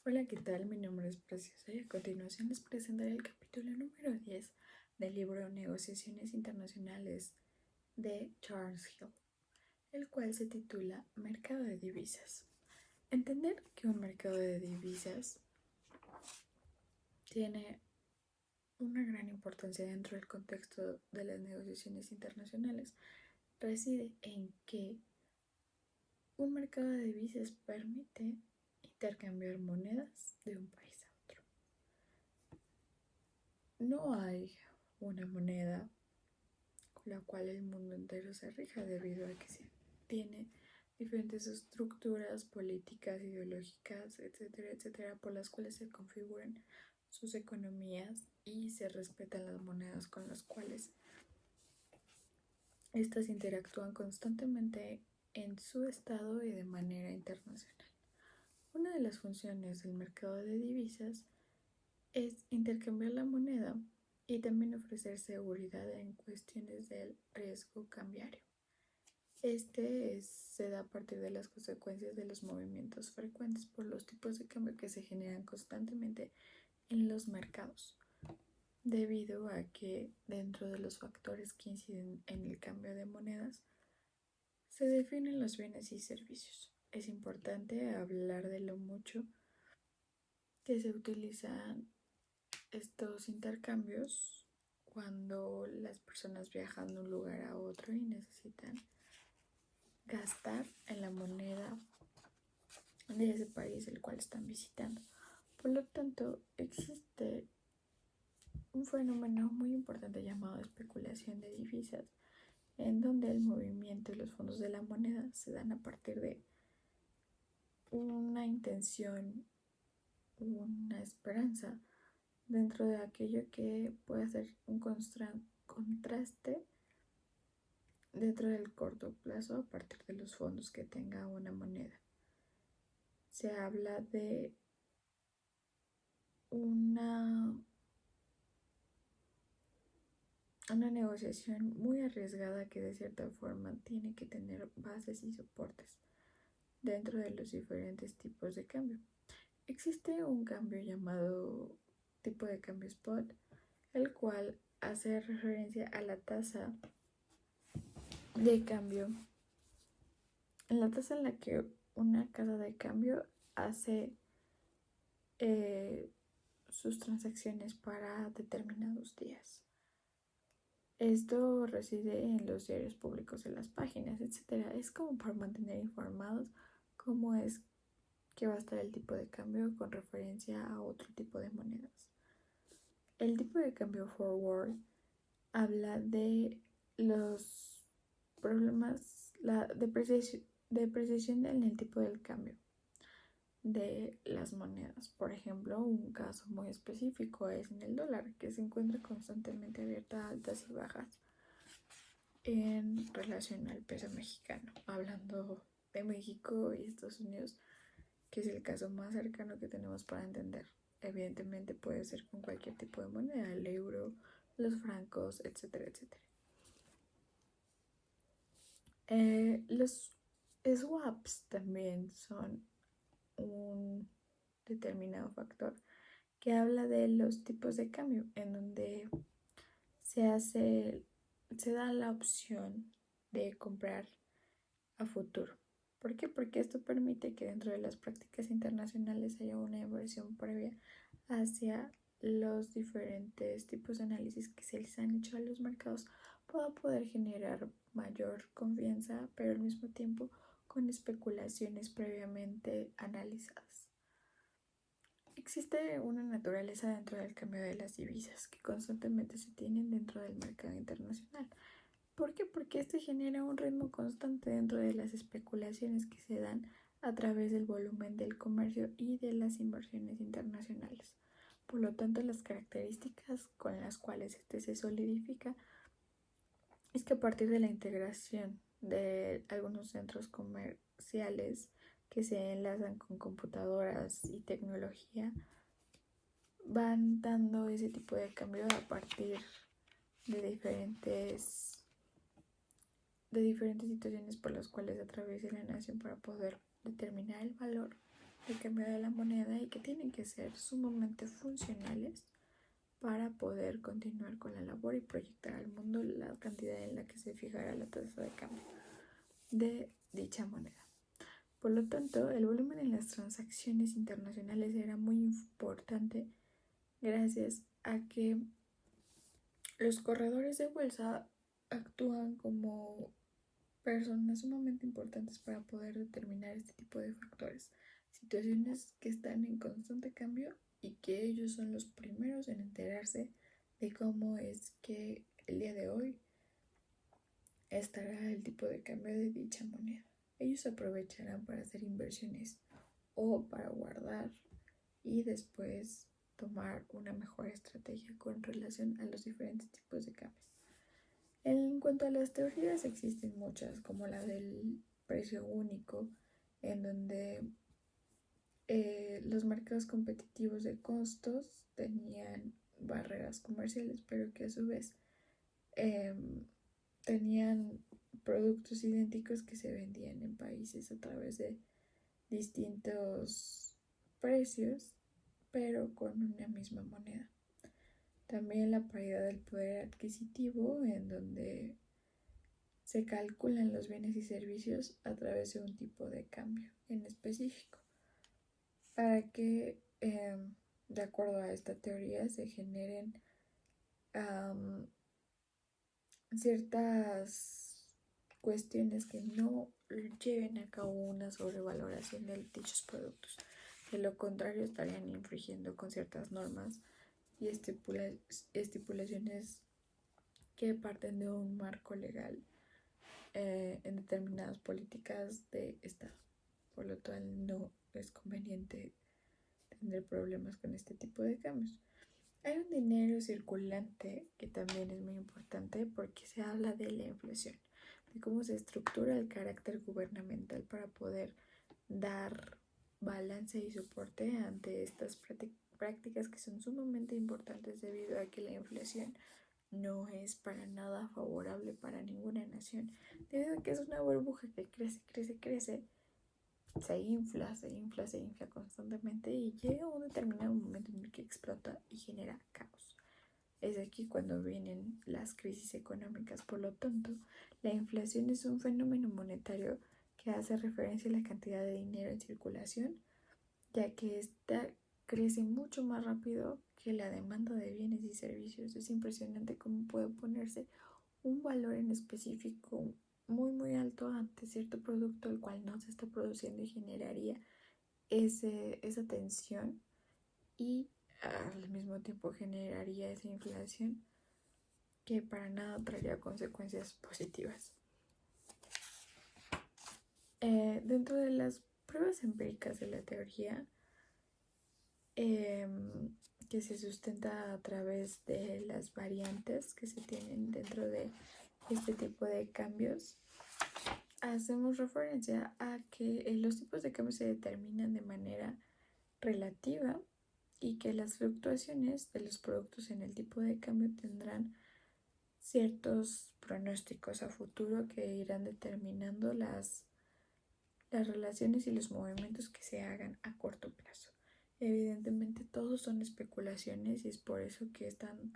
Hola, ¿qué tal? Mi nombre es Preciosa y a continuación les presentaré el capítulo número 10 del libro Negociaciones Internacionales de Charles Hill, el cual se titula Mercado de Divisas. Entender que un mercado de divisas tiene una gran importancia dentro del contexto de las negociaciones internacionales reside en que un mercado de divisas permite intercambiar monedas de un país a otro. No hay una moneda con la cual el mundo entero se rija debido a que tiene diferentes estructuras políticas, ideológicas, etcétera, etcétera, por las cuales se configuran sus economías y se respetan las monedas con las cuales estas interactúan constantemente en su estado y de manera internacional. Una de las funciones del mercado de divisas es intercambiar la moneda y también ofrecer seguridad en cuestiones del riesgo cambiario. Se da a partir de las consecuencias de los movimientos frecuentes por los tipos de cambio que se generan constantemente en los mercados, debido a que dentro de los factores que inciden en el cambio de monedas se definen los bienes y servicios. Es importante hablar de lo mucho que se utilizan estos intercambios cuando las personas viajan de un lugar a otro y necesitan gastar en la moneda de ese país el cual están visitando. Por lo tanto, existe un fenómeno muy importante llamado especulación de divisas, en donde el movimiento y los fondos de la moneda se dan a partir de una intención, una esperanza dentro de aquello que puede ser un contraste dentro del corto plazo a partir de los fondos que tenga una moneda. Se habla de una, una negociación muy arriesgada que de cierta forma tiene que tener bases y soportes dentro de los diferentes tipos de cambio. Existe un cambio llamado tipo de cambio spot, el cual hace referencia a la tasa de cambio, en la tasa en la que una casa de cambio hace sus transacciones para determinados días. Esto reside en los diarios públicos, en las páginas, etc. Es como para mantener informados cómo es que va a estar el tipo de cambio con referencia a otro tipo de monedas. El tipo de cambio forward habla de los problemas, la depreciación en el tipo del cambio de las monedas. Por ejemplo, un caso muy específico es en el dólar, que se encuentra constantemente abierta a altas y bajas en relación al peso mexicano. Hablando de México y Estados Unidos, que es el caso más cercano que tenemos para entender. Evidentemente puede ser con cualquier tipo de moneda, el euro, los francos, etcétera, etcétera. Los swaps también son un determinado factor que habla de los tipos de cambio, en donde se da la opción de comprar a futuro. ¿Por qué? Porque esto permite que dentro de las prácticas internacionales haya una inversión previa hacia los diferentes tipos de análisis que se les han hecho a los mercados para poder generar mayor confianza, pero al mismo tiempo con especulaciones previamente analizadas. Existe una naturaleza dentro del cambio de las divisas que constantemente se tienen dentro del mercado internacional. ¿Por qué? Porque este genera un ritmo constante dentro de las especulaciones que se dan a través del volumen del comercio y de las inversiones internacionales. Por lo tanto, las características con las cuales este se solidifica es que a partir de la integración de algunos centros comerciales que se enlazan con computadoras y tecnología, van dando ese tipo de cambio a partir de diferentes situaciones por las cuales atraviesa la nación para poder determinar el valor de cambio de la moneda y que tienen que ser sumamente funcionales para poder continuar con la labor y proyectar al mundo la cantidad en la que se fijará la tasa de cambio de dicha moneda. Por lo tanto, el volumen en las transacciones internacionales era muy importante gracias a que los corredores de bolsa actúan como personas sumamente importantes para poder determinar este tipo de factores, situaciones que están en constante cambio y que ellos son los primeros en enterarse de cómo es que el día de hoy estará el tipo de cambio de dicha moneda. Ellos aprovecharán para hacer inversiones o para guardar y después tomar una mejor estrategia con relación a los diferentes tipos de cambio. En cuanto a las teorías, existen muchas, como la del precio único, en donde los mercados competitivos de costos tenían barreras comerciales, pero que a su vez tenían productos idénticos que se vendían en países a través de distintos precios, pero con una misma moneda. También la paridad del poder adquisitivo, en donde se calculan los bienes y servicios a través de un tipo de cambio en específico, para que, de acuerdo a esta teoría, se generen ciertas cuestiones que no lleven a cabo una sobrevaloración de dichos productos. De lo contrario, estarían infringiendo con ciertas normas y estipulaciones que parten de un marco legal en determinadas políticas de Estado. Por lo cual no es conveniente tener problemas con este tipo de cambios. Hay un dinero circulante que también es muy importante porque se habla de la inflación, de cómo se estructura el carácter gubernamental para poder dar balance y soporte ante estas prácticas que son sumamente importantes debido a que la inflación no es para nada favorable para ninguna nación, debido a que es una burbuja que crece, se infla constantemente y llega a un determinado momento en el que explota y genera caos. Es aquí cuando vienen las crisis económicas. Por lo tanto, la inflación es un fenómeno monetario que hace referencia a la cantidad de dinero en circulación, ya que esta crece mucho más rápido que la demanda de bienes y servicios. Es impresionante cómo puede ponerse un valor en específico muy alto ante cierto producto el cual no se está produciendo y generaría esa tensión y al mismo tiempo generaría esa inflación que para nada traería consecuencias positivas. Dentro de las pruebas empíricas de la teoría, que se sustenta a través de las variantes que se tienen dentro de este tipo de cambios, hacemos referencia a que los tipos de cambio se determinan de manera relativa y que las fluctuaciones de los productos en el tipo de cambio tendrán ciertos pronósticos a futuro que irán determinando las relaciones y los movimientos que se hagan a corto plazo. Evidentemente todos son especulaciones y es por eso que es tan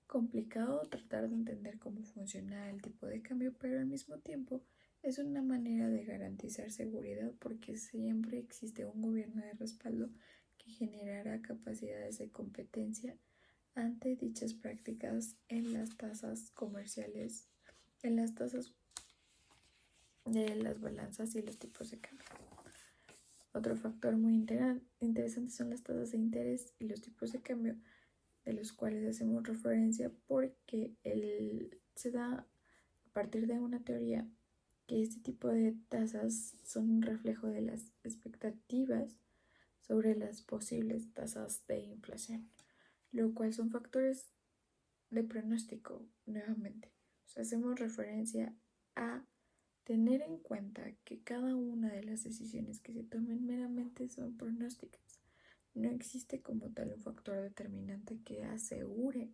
complicado tratar de entender cómo funciona el tipo de cambio, pero al mismo tiempo es una manera de garantizar seguridad porque siempre existe un gobierno de respaldo que generará capacidades de competencia ante dichas prácticas en las tasas comerciales, en las tasas de las balanzas y los tipos de cambio. Otro factor muy interesante son las tasas de interés y los tipos de cambio, de los cuales hacemos referencia porque se da a partir de una teoría que este tipo de tasas son un reflejo de las expectativas sobre las posibles tasas de inflación, lo cual son factores de pronóstico nuevamente. O sea, hacemos referencia a tener en cuenta que cada una de las decisiones que se tomen meramente son pronósticas. No existe como tal un factor determinante que asegure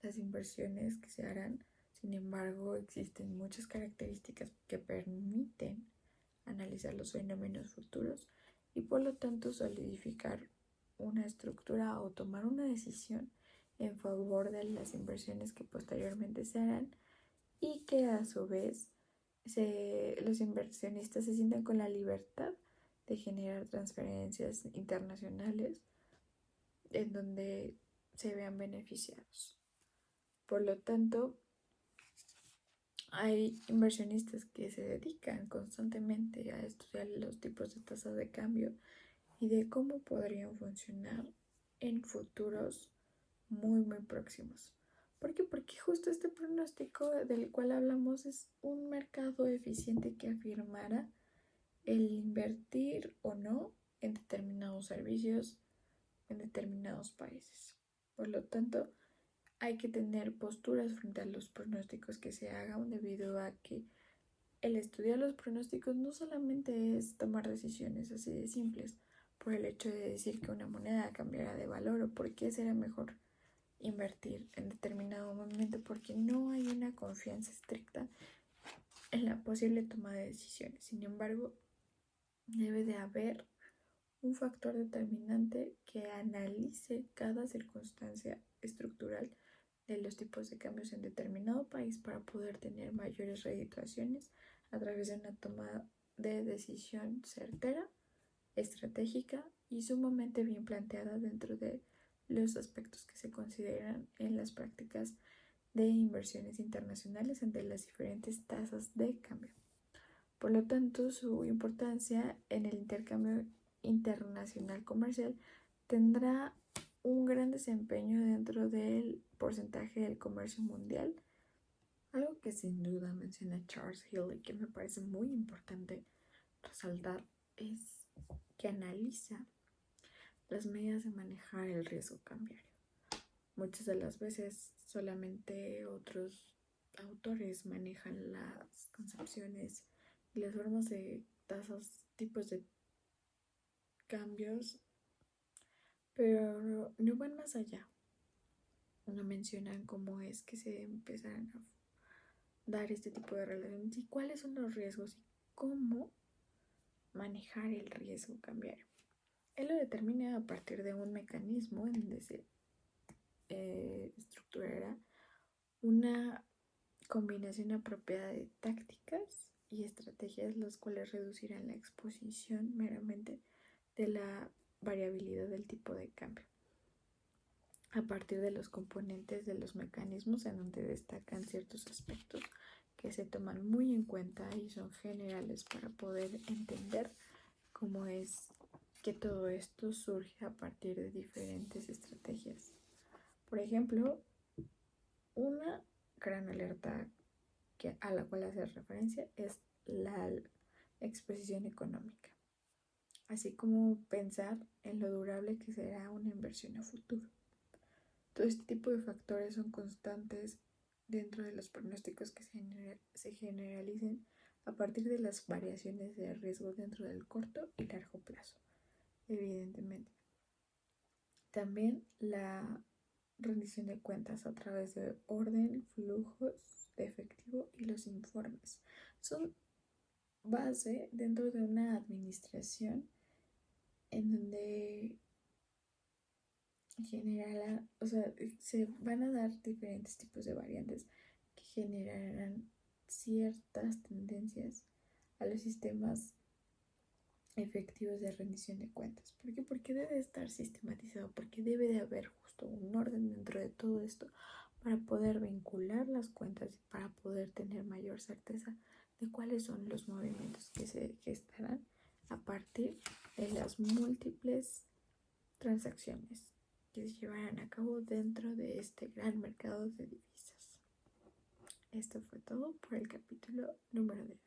las inversiones que se harán. Sin embargo, existen muchas características que permiten analizar los fenómenos futuros y por lo tanto solidificar una estructura o tomar una decisión en favor de las inversiones que posteriormente se harán y que a su vez los inversionistas se sientan con la libertad de generar transferencias internacionales en donde se vean beneficiados. Por lo tanto, hay inversionistas que se dedican constantemente a estudiar los tipos de tasas de cambio y de cómo podrían funcionar en futuros muy próximos. ¿Por qué? Porque justo este pronóstico del cual hablamos es un mercado eficiente que afirmará el invertir o no en determinados servicios en determinados países. Por lo tanto, hay que tener posturas frente a los pronósticos que se hagan debido a que el estudiar los pronósticos no solamente es tomar decisiones así de simples por el hecho de decir que una moneda cambiará de valor o por qué será mejor invertir en determinado momento, porque no hay una confianza estricta en la posible toma de decisiones. Sin embargo, debe de haber un factor determinante que analice cada circunstancia estructural de los tipos de cambios en determinado país para poder tener mayores redituaciones a través de una toma de decisión certera, estratégica y sumamente bien planteada dentro de los aspectos que se consideran en las prácticas de inversiones internacionales ante las diferentes tasas de cambio. Por lo tanto, su importancia en el intercambio internacional comercial tendrá un gran desempeño dentro del porcentaje del comercio mundial, algo que sin duda menciona Charles Hill y que me parece muy importante resaltar es que analiza las medidas de manejar el riesgo cambiario. Muchas de las veces solamente otros autores manejan las concepciones y las formas de tasas, tipos de cambios, pero no van más allá. No mencionan cómo es que se empiezan a dar este tipo de relaciones y cuáles son los riesgos y cómo manejar el riesgo cambiario. Él lo determina a partir de un mecanismo en donde se estructurará una combinación apropiada de tácticas y estrategias, las cuales reducirán la exposición meramente de la variabilidad del tipo de cambio a partir de los componentes de los mecanismos en donde destacan ciertos aspectos que se toman muy en cuenta y son generales para poder entender cómo es que todo esto surge a partir de diferentes estrategias. Por ejemplo, una gran alerta a la cual hace referencia es la exposición económica, así como pensar en lo durable que será una inversión a futuro. Todo este tipo de factores son constantes dentro de los pronósticos que se generalicen a partir de las variaciones de riesgo dentro del corto y largo plazo, evidentemente. También la rendición de cuentas a través de orden, flujos de efectivo y los informes son base dentro de una administración en donde se van a dar diferentes tipos de variantes que generarán ciertas tendencias a los sistemas efectivos de rendición de cuentas. ¿Por qué? Porque debe estar sistematizado, porque debe de haber justo un orden dentro de todo esto para poder vincular las cuentas y para poder tener mayor certeza de cuáles son los movimientos que se gestarán a partir de las múltiples transacciones que se llevarán a cabo dentro de este gran mercado de divisas. Esto fue todo por el capítulo número 10.